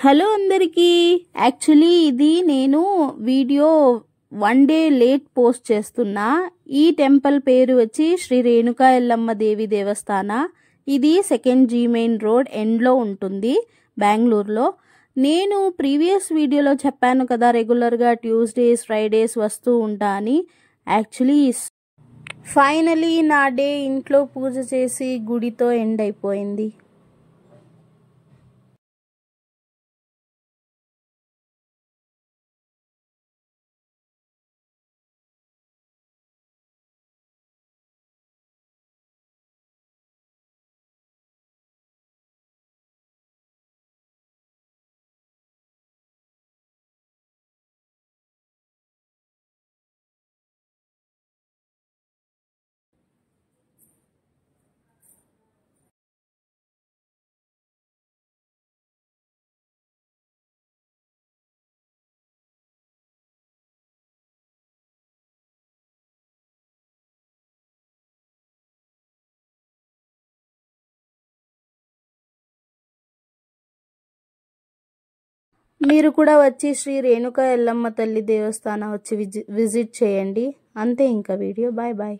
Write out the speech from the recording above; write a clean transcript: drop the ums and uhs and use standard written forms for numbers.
Hello అందరికీ. Actually ఇది నేను వీడియో 1 డే లేట్ పోస్ట్ చేస్తున్నా. ఈ టెంపుల్ పేరు వచ్చి శ్రీ రేణుకా ఎల్లమ్మ దేవి దేవస్థాన. ఇది 2nd G మెయిన్ రోడ్ ఎండ్లో ఉంటుంది బెంగళూరులో. నేను ప్రీవియస్ వీడియోలో చెప్పాను కదా రెగ్యులర్గా ట్యూస్డేస్ ఫ్రైడేస్ వస్తూ ఉంటా అని. యాక్చువల్లీ ఫైనలీ నా డే ఇంట్లో పూజ చేసి గుడితో ఎండ్ అయిపోయింది. మీరు కూడా వచ్చి శ్రీ రేణుకా ఎల్లమ్మ తల్లి దేవస్థానం వచ్చి విజిట్ చేయండి. అంతే ఇంకా వీడియో. Bye bye.